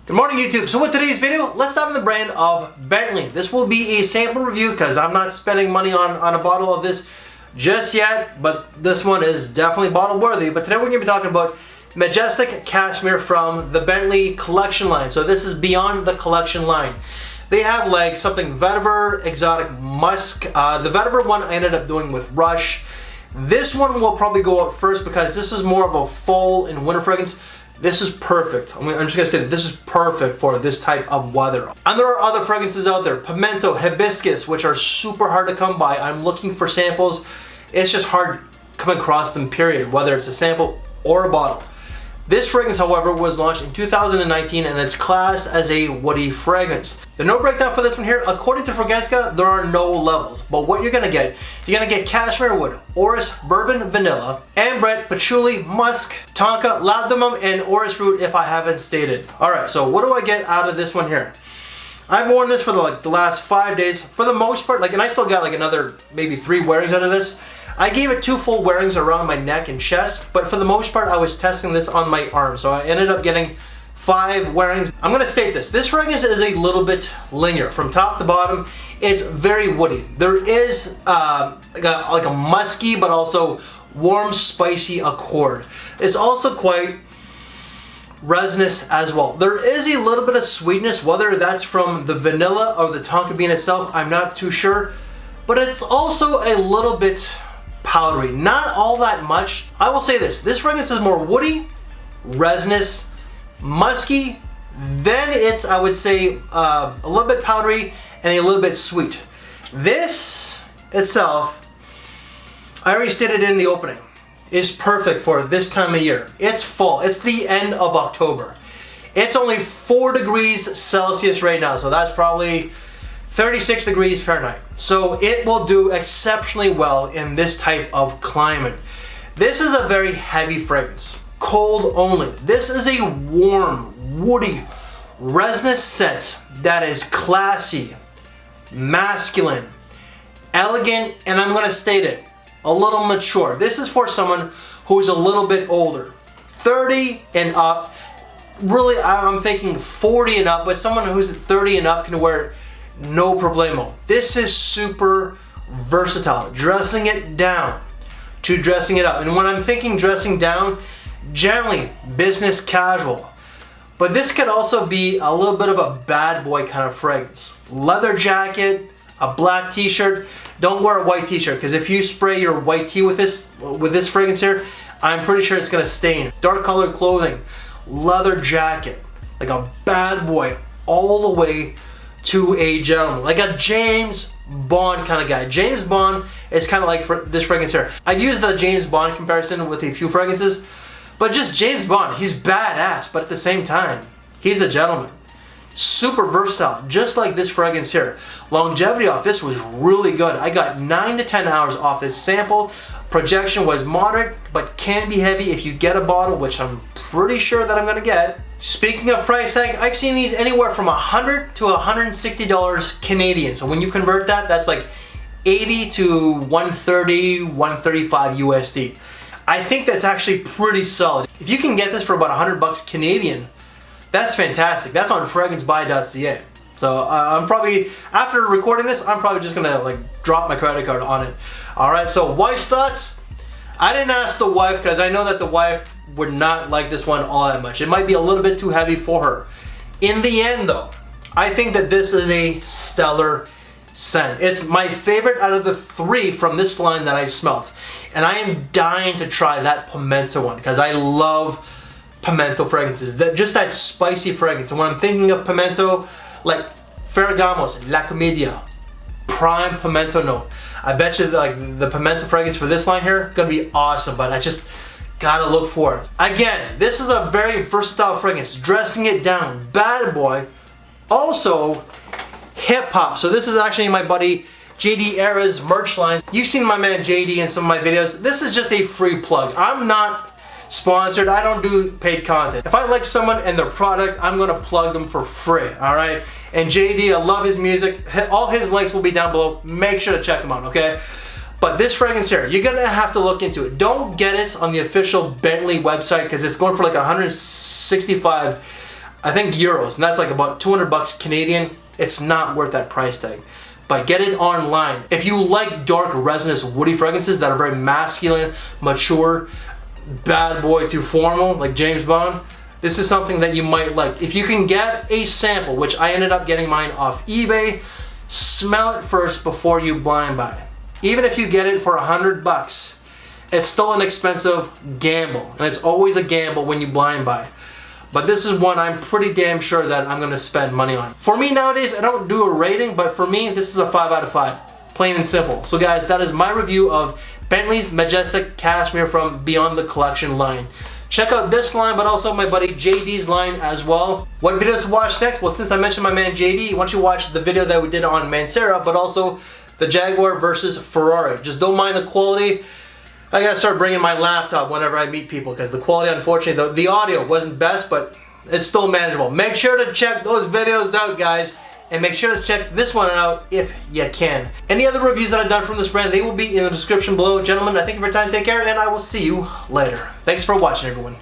Good morning, YouTube. So with today's video, let's dive in the brand of Bentley. This will be a sample review because I'm not spending money on a bottle of this just yet, but this one is definitely bottle worthy. But today we're going to be talking about Majestic Cashmere from the Bentley collection line. So this is beyond the collection line. They have like something vetiver, exotic musk. The vetiver one I ended up doing with Rush. This one will probably go out first because this is more of a fall and winter fragrance. This is perfect. I'm just gonna say that this is perfect for this type of weather. And there are other fragrances out there, pimento, hibiscus, which are super hard to come by. I'm looking for samples. It's just hard coming across them, period, whether it's a sample or a bottle. This fragrance, however, was launched in 2019 and it's classed as a woody fragrance. The note breakdown for this one here, according to Fragrantica, there are no levels. But what you're gonna get cashmere wood, orris, bourbon, vanilla, ambrette, patchouli, musk, tonka, ladamum, and orris root if I haven't stated. Alright, so what do I get out of this one here? I've worn this for the last 5 days. For the most part, and I still got like another maybe 3 wearings out of this. I gave it 2 full wearings around my neck and chest, but for the most part I was testing this on my arm, so I ended up getting 5 wearings. I'm gonna state this. This fragrance is a little bit linear. From top to bottom, it's very woody. There is like a musky but also warm, spicy accord. It's also quite resinous as well. There is a little bit of sweetness, whether that's from the vanilla or the tonka bean itself, I'm not too sure, but it's also a little bit powdery, not all that much. I will say this fragrance is more woody, resinous, musky, then it's, I would say, a little bit powdery and a little bit sweet. This itself, I already stated in the opening, is perfect for this time of year. It's fall, it's the end of October. It's only 4 degrees Celsius right now, so that's probably 36 degrees Fahrenheit. So it will do exceptionally well in this type of climate. This is a very heavy fragrance, cold only. This is a warm, woody, resinous scent that is classy, masculine, elegant, and I'm gonna state it, a little mature. This is for someone who is a little bit older, 30 and up. Really, I'm thinking 40 and up, but someone who's 30 and up can wear it no problemo. This is super versatile. Dressing it down to dressing it up. And when I'm thinking dressing down, generally business casual. But this could also be a little bit of a bad boy kind of fragrance. Leather jacket, a black t-shirt. Don't wear a white t-shirt because if you spray your white tee with this fragrance here, I'm pretty sure it's gonna stain. Dark colored clothing, leather jacket, like a bad boy all the way to a gentleman, like a James Bond kind of guy. James Bond is kind of like this fragrance here. I've used the James Bond comparison with a few fragrances, but just James Bond, he's badass, but at the same time, he's a gentleman. Super versatile, just like this fragrance here. Longevity off this was really good. I got 9 to 10 hours off this sample. Projection was moderate, but can be heavy if you get a bottle, which I'm pretty sure that I'm gonna get. Speaking of price tag, I've seen these anywhere from $100 to $160 Canadian. So when you convert that, that's like 80 to 130, 135 USD. I think that's actually pretty solid. If you can get this for about $100 Canadian, that's fantastic. That's on fragrancebuy.ca. So I'm probably, after recording this, I'm probably just gonna like drop my credit card on it. All right, so wife's thoughts. I didn't ask the wife because I know that the wife would not like this one all that much. It might be a little bit too heavy for her. In the end though, I think that this is a stellar scent. It's my favorite out of the 3 from this line that I smelt. And I am dying to try that pimento one because I love pimento fragrances. Just that spicy fragrance. And when I'm thinking of pimento, like Ferragamo's La Comedia, prime pimento note. I bet you the pimento fragrance for this line here gonna be awesome, but I just gotta look for it. Again, this is a very versatile fragrance. Dressing it down, bad boy. Also, hip hop. So this is actually my buddy JD Era's merch line. You've seen my man JD in some of my videos. This is just a free plug. I'm not sponsored. I don't do paid content. If I like someone and their product, I'm gonna plug them for free, all right? And JD, I love his music. All his links will be down below. Make sure to check them out, okay? But this fragrance here, you're gonna have to look into it. Don't get it on the official Bentley website because it's going for like $165 I think euros, and that's like about 200 bucks Canadian. It's not worth that price tag. But get it online. If you like dark, resinous, woody fragrances that are very masculine, mature, bad boy to formal, like James Bond, this is something that you might like. If you can get a sample, which I ended up getting mine off eBay, smell it first before you blind buy. Even if you get it for 100 bucks, it's still an expensive gamble. And it's always a gamble when you blind buy. But this is one I'm pretty damn sure that I'm going to spend money on. For me nowadays, I don't do a rating, but for me, this is a 5 out of 5. Plain and simple. So guys, that is my review of Bentley's Majestic Cashmere from Beyond the Collection line. Check out this line, but also my buddy JD's line as well. What videos to watch next? Well, since I mentioned my man JD, why don't you watch the video that we did on Mancera, but also the Jaguar versus Ferrari. Just don't mind the quality. I gotta start bringing my laptop whenever I meet people because the quality, unfortunately, the audio wasn't best, but it's still manageable. Make sure to check those videos out, guys, and make sure to check this one out if you can. Any other reviews that I've done from this brand, they will be in the description below. Gentlemen, I thank you for your time. Take care, and I will see you later. Thanks for watching, everyone.